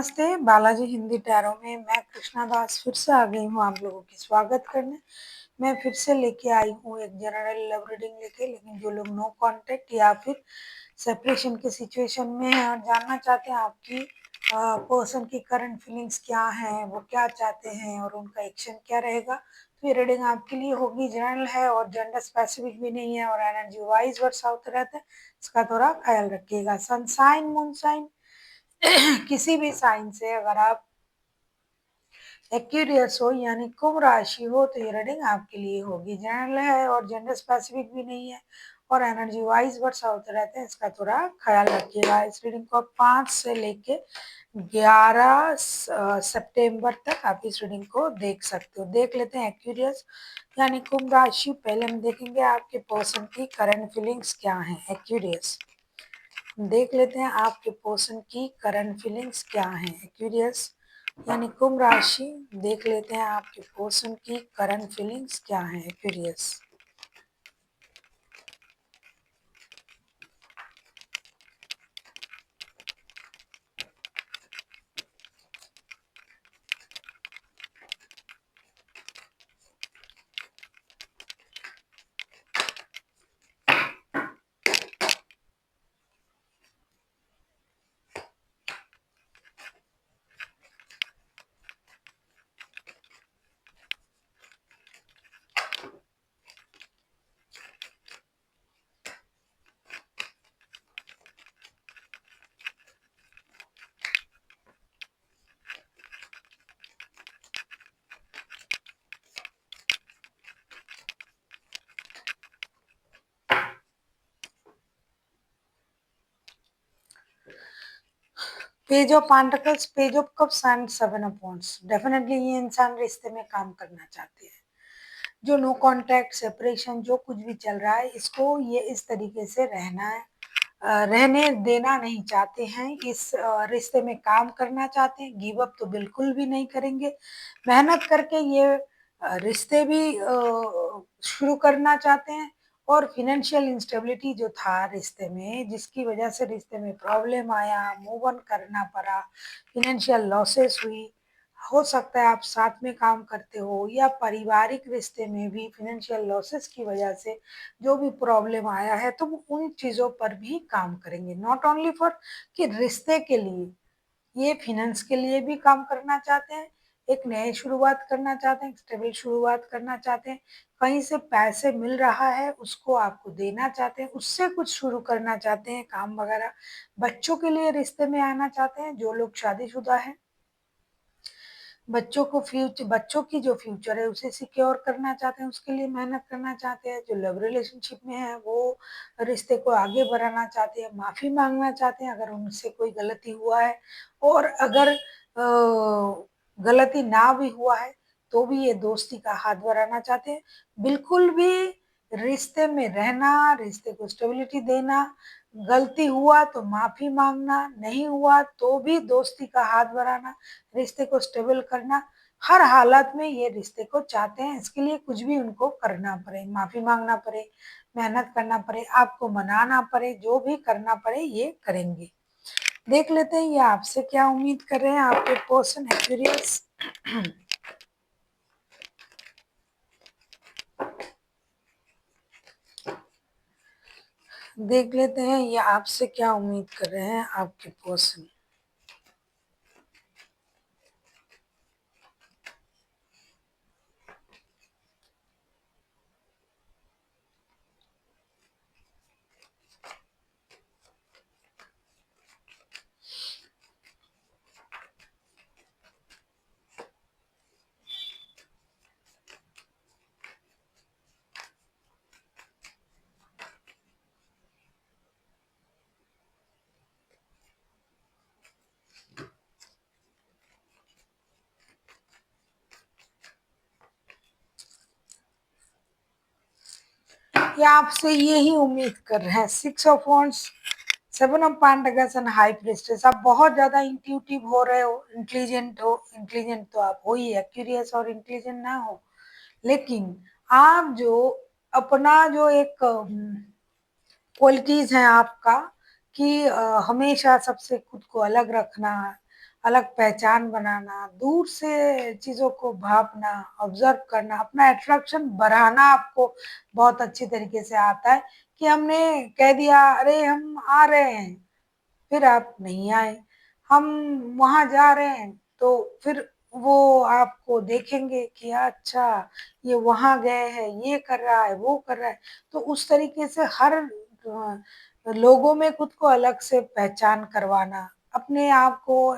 नमस्ते, बालाजी हिंदी टैरो में मैं कृष्णा दास फिर से आ गई हूँ आप लोगों की स्वागत करने। मैं फिर से लेके आई हूँ एक जनरल लव रीडिंग लेके, लेकिन जो लोग नो कांटेक्ट या फिर सेपरेशन के सिचुएशन में हैं और जानना चाहते हैं आपकी पर्सन की करंट फीलिंग्स क्या हैं, वो क्या चाहते हैं और उनका एक्शन क्या रहेगा, तो ये रीडिंग आपके लिए होगी। जनरल है और जेंडर स्पेसिफिक भी नहीं है और एनर्जी वाइज वर्ड्स होते रहते हैं, इसका थोड़ा ख्याल रखिएगा। सन साइन, मून साइन किसी भी साइन से अगर आप एक्यूरियस हो यानी कुंभ राशि हो तो ये रीडिंग आपके लिए होगी। जनरल है और जेंडर स्पेसिफिक भी नहीं है और एनर्जी वाइज वर्षा होते रहते हैं, इसका थोड़ा ख्याल रखिएगा। इस रीडिंग को 5 से लेके 11 सितंबर तक आप इस रीडिंग को देख सकते हो। देख लेते हैं एक्यूरियस यानी कुंभ राशि। पहले हम देखेंगे आपके पर्सन की करंट फीलिंग्स क्या है। एक्यूरियस देख लेते हैं आपके पर्सन की करंट फीलिंग्स क्या है। एक्यूरियस यानी कुंभ राशि, देख लेते हैं आपके पर्सन की करंट फीलिंग्स क्या है। Aquarius page of pentacles, page of cups and 7 of wands. Definitely ये इंसान रिश्ते में काम करना चाहते हैं। जो नो कांटेक्ट सेपरेशन जो कुछ भी चल रहा है, इसको ये इस तरीके से रहना है, रहने देना नहीं चाहते हैं। इस रिश्ते में काम करना चाहते हैं। गिव अप तो बिल्कुल भी नहीं करेंगे। मेहनत करके ये रिश्ते भी शुरू करना चाहते हैं। और फिनेंशियल इंस्टेबिलिटी जो था रिश्ते में, जिसकी वजह से रिश्ते में प्रॉब्लम आया, मूव ऑन करना पड़ा, फिनेंशियल लॉसेस हुई। हो सकता है आप साथ में काम करते हो या पारिवारिक रिश्ते में भी फिनेंशियल लॉसेस की वजह से जो भी प्रॉब्लम आया है, तो वो उन चीज़ों पर भी काम करेंगे। नॉट ओनली फॉर कि रिश्ते के लिए, ये फिनेंस के लिए भी काम करना चाहते हैं। एक नई शुरुआत करना चाहते हैं, स्टेबल शुरुआत करना चाहते हैं। कहीं से पैसे मिल रहा है, उसको आपको देना चाहते हैं, उससे कुछ शुरू करना चाहते हैं काम वगैरह। बच्चों के लिए रिश्ते में आना चाहते हैं। जो लोग शादीशुदा हैं, बच्चों की जो फ्यूचर है उसे सिक्योर करना चाहते हैं, उसके लिए मेहनत करना चाहते हैं। जो लव रिलेशनशिप में है वो रिश्ते को आगे बढ़ाना चाहते हैं, माफ़ी मांगना चाहते हैं अगर उनसे कोई गलती हुआ है। और अगर गलती ना भी हुआ है तो भी ये दोस्ती का हाथ बढ़ाना चाहते हैं। बिल्कुल भी रिश्ते में रहना, रिश्ते को स्टेबिलिटी देना, गलती हुआ तो माफ़ी मांगना, नहीं हुआ तो भी दोस्ती का हाथ बढ़ाना, रिश्ते को स्टेबल करना। हर हालत में ये रिश्ते को चाहते हैं। इसके लिए कुछ भी उनको करना पड़े, माफ़ी मांगना पड़े, मेहनत करना पड़े, आपको मनाना पड़े, जो भी करना पड़े ये करेंगे। देख लेते हैं ये आपसे क्या उम्मीद कर रहे हैं आपके पर्सन। एक्यूरियस देख लेते हैं ये आपसे क्या उम्मीद कर रहे हैं आपके पर्सन। ये आपसे यही उम्मीद कर रहे हैं। 6 of wands, 7 of pentacles and high priestess. आप बहुत ज्यादा इंट्यूटिव हो रहे हो, इंटेलिजेंट हो। इंटेलिजेंट तो आप हो ही है, क्यूरियस और इंटेलिजेंट ना हो, लेकिन आप जो अपना जो एक क्वालिटीज है आपका कि हमेशा सबसे खुद को अलग रखना, अलग पहचान बनाना, दूर से चीज़ों को भाँपना, ऑब्ज़र्व करना, अपना अट्रैक्शन बढ़ाना आपको बहुत अच्छी तरीके से आता है कि हमने कह दिया, "अरे! हम आ रहे हैं।" फिर आप नहीं आए। हम वहाँ जा रहे हैं, तो फिर वो आपको देखेंगे कि अच्छा, ये वहाँ गए हैं, ये कर रहा है, वो कर रहा है। तो उस तरीके से हर लोगों में खुद को अलग से पहचान करवाना, अपने आप को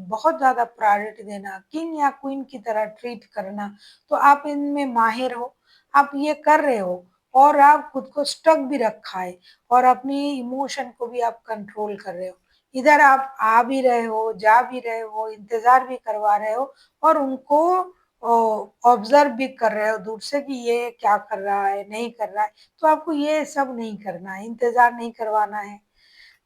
बहुत ज़्यादा प्रायोरिटी देना, किंग या क्वीन की तरह ट्रीट करना, तो आप इनमें माहिर हो, आप ये कर रहे हो और आप खुद को स्टक भी रखा है और अपनी इमोशन को भी आप कंट्रोल कर रहे हो। इधर आप आ भी रहे हो, जा भी रहे हो, इंतज़ार भी करवा रहे हो और उनको ऑब्ज़र्व भी कर रहे हो दूर से कि ये क्या कर रहा है, नहीं कर रहा है। तो आपको ये सब नहीं करना है, इंतज़ार नहीं करवाना है,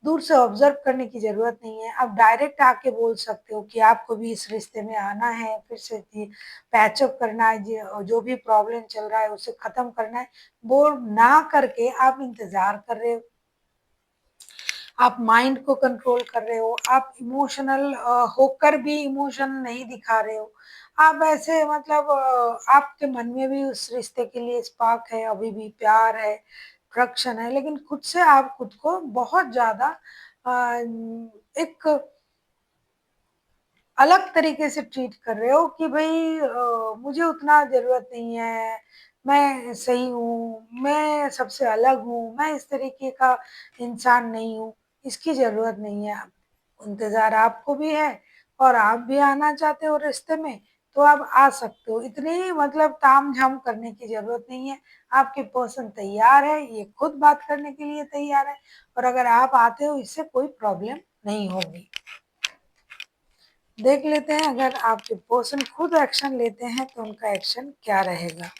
दूर से ऑब्ज़र्व करने की ज़रूरत नहीं है। आप डायरेक्ट आके बोल सकते हो कि आपको भी इस रिश्ते में आना है, फिर से जी पैचअप करना है, जो भी प्रॉब्लम चल रहा है उसे ख़त्म करना है। वो ना करके आप इंतज़ार कर रहे हो। आप माइंड को कंट्रोल कर रहे हो, आप इमोशनल होकर भी इमोशन नहीं दिखा रहे हो। आप ऐसे मतलब आपके मन में भी उस रिश्ते के लिए स्पार्क है, अभी भी प्यार है, अट्रैक्शन है, लेकिन खुद से आप खुद को बहुत ज़्यादा एक अलग तरीके से ट्रीट कर रहे हो कि भई मुझे उतना ज़रूरत नहीं है, मैं सही हूँ, मैं सबसे अलग हूँ, मैं इस तरीके का इंसान नहीं हूँ, इसकी ज़रूरत नहीं है। इंतज़ार आपको भी है और आप भी आना चाहते हो रिश्ते में, तो आप आ सकते हो। इतनी मतलब ताम-झाम करने की ज़रूरत नहीं है। आपकी पर्सन तैयार है, ये खुद बात करने के लिए तैयार है और अगर आप आते हो इससे कोई प्रॉब्लम नहीं होगी। देख लेते हैं अगर आपके पर्सन खुद एक्शन लेते हैं तो उनका एक्शन क्या रहेगा।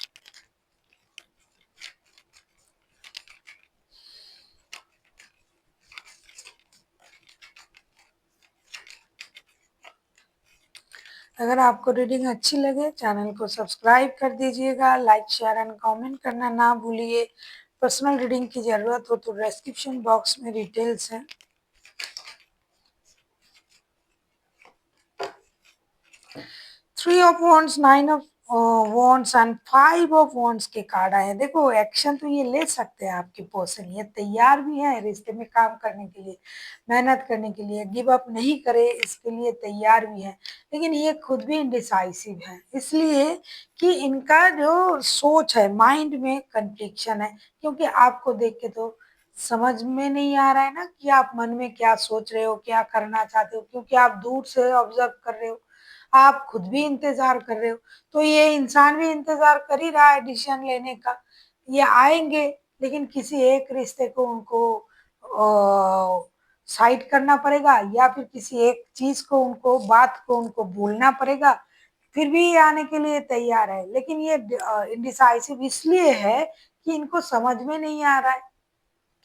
अगर आपको रीडिंग अच्छी लगे चैनल को सब्सक्राइब कर दीजिएगा, लाइक, शेयर एंड कमेंट करना ना भूलिए। पर्सनल रीडिंग की ज़रूरत हो तो डिस्क्रिप्शन बॉक्स में डिटेल्स हैं। 3 of wands, 9 of wands and 5 of wands के कार्ड आए हैं। देखो एक्शन तो ये ले सकते हैं आपके पर्सन, ये तैयार भी हैं रिश्ते में काम करने के लिए, मेहनत करने के लिए, गिव अप नहीं करे इसके लिए तैयार भी हैं। लेकिन ये खुद भी इंडिसाइसिव हैं, इसलिए कि इनका जो सोच है, माइंड में कन्फ्लिक्शन है, क्योंकि आपको देख के तो समझ में नहीं आ रहा है ना कि आप मन में क्या सोच रहे हो, क्या करना चाहते हो, क्योंकि आप दूर से ऑब्ज़र्व कर रहे हो। आप खुद भी इंतज़ार कर रहे हो, तो ये इंसान भी इंतज़ार कर ही रहा है डिसीज़न लेने का। ये आएँगे, लेकिन किसी एक रिश्ते को उनको साइड करना पड़ेगा या फिर किसी एक चीज़ को उनको बात को उनको भूलना पड़ेगा, फिर भी ये आने के लिए तैयार है। लेकिन ये इंडिसाइसिव इसलिए है कि इनको समझ में नहीं आ रहा है।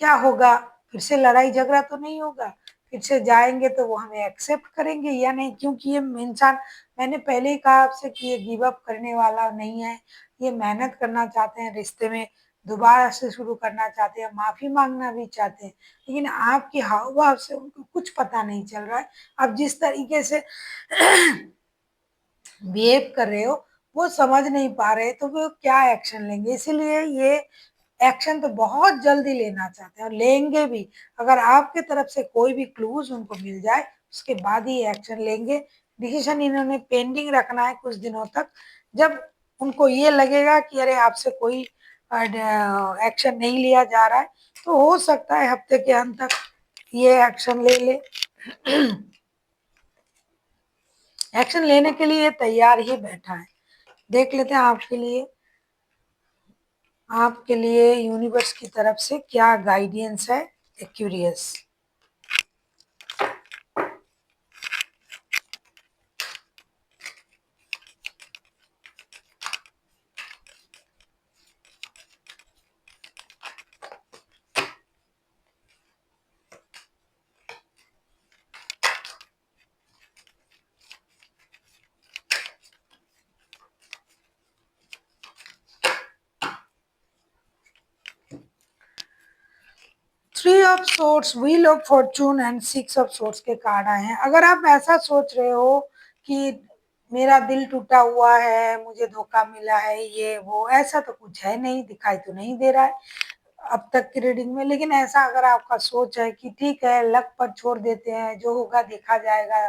क्या होगा? फिर से लड़ाई-झगड़ा तो नहीं होगा? फिर से जाएँगे तो वो हमें एक्सेप्ट करेंगे या नहीं? क्योंकि ये इंसान मैंने पहले ही कहा आपसे कि ये गिव अप करने वाला नहीं है। ये मेहनत करना चाहते हैं रिश्ते में, दोबारा से शुरू करना चाहते हैं, माफ़ी माँगना भी चाहते हैं। लेकिन आपके हाव-भाव से उनको कुछ पता नहीं चल रहा है। आप जिस तरीके से बिहेव कर रहे हो, वो समझ नहीं पा रहे, तो वो क्या एक्शन लेंगे? इसीलिए ये एक्शन तो बहुत जल्दी लेना चाहते हैं और लेंगे भी। अगर आपके तरफ से कोई भी क्लूज़ उनको मिल जाए, उसके बाद ही एक्शन लेंगे। डिसीज़न इन्होंने पेंडिंग रखना है कुछ दिनों तक। जब उनको ये लगेगा कि अरे आपसे कोई एक्शन नहीं लिया जा रहा है, तो हो सकता है हफ्ते के अंत तक ये एक्शन ले ले। एक्शन लेने के लिए तैयार ही बैठा है। देख लेते हैं आपके लिए यूनिवर्स की तरफ से क्या गाइडेंस है। Aquarius. Three of swords, wheel of Fortune and six of swords के कार्ड आए हैं। अगर आप ऐसा सोच रहे हो कि मेरा दिल टूटा हुआ है, मुझे धोखा मिला है, ये वो, ऐसा तो कुछ है नहीं, दिखाई तो नहीं दे रहा है अब तक की रीडिंग में। लेकिन ऐसा अगर आपका सोच है कि ठीक है, लक पर छोड़ देते हैं, जो होगा देखा जाएगा,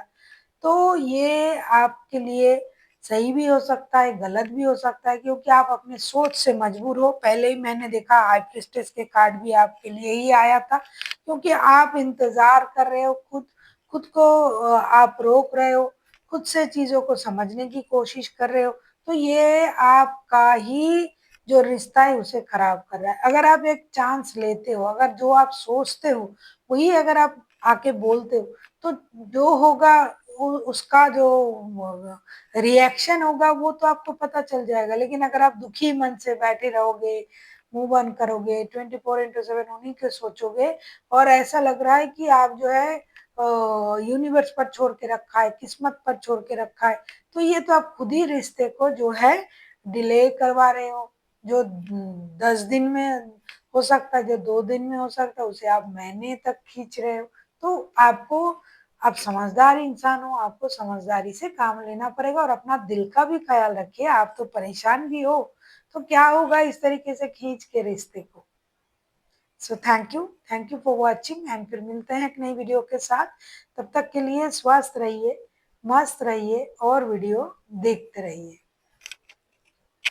तो ये आपके लिए सही भी हो सकता है, गलत भी हो सकता है, क्योंकि आप अपने सोच से मजबूर हो। पहले ही मैंने देखा हाई प्रीस्टेस के कार्ड भी आपके लिए ही आया था, क्योंकि आप इंतजार कर रहे हो, खुद खुद को आप रोक रहे हो, खुद से चीजों को समझने की कोशिश कर रहे हो। तो ये आपका ही जो रिश्ता है उसे खराब कर रहा है। अगर आप एक चांस लेते हो, अगर जो आप सोचते हो वही अगर आप आके बोलते हो, तो जो होगा उसका जो रिएक्शन होगा वो तो आपको पता चल जाएगा। लेकिन अगर आप दुखी मन से बैठे रहोगे, मुंह बंद करोगे, 24/7 उन्हीं के सोचोगे, और ऐसा लग रहा है कि आप जो है यूनिवर्स पर छोड़ के रखा है, किस्मत पर छोड़ के रखा है, तो ये तो आप खुद ही रिश्ते को जो है डिले करवा रहे हो। जो 10 दिन में हो सकता है, जो 2 दिन में हो सकता है, उसे आप महीने तक खींच रहे हो। तो आपको, आप समझदार इंसान हो, आपको समझदारी से काम लेना पड़ेगा और अपना दिल का भी ख्याल रखिए। आप तो परेशान भी हो, तो क्या होगा इस तरीके से खींच के रिश्ते को। So thank you for watching, and फिर मिलते हैं एक नई वीडियो के साथ। तब तक के लिए स्वस्थ रहिए, मस्त रहिए और वीडियो देखते रहिए।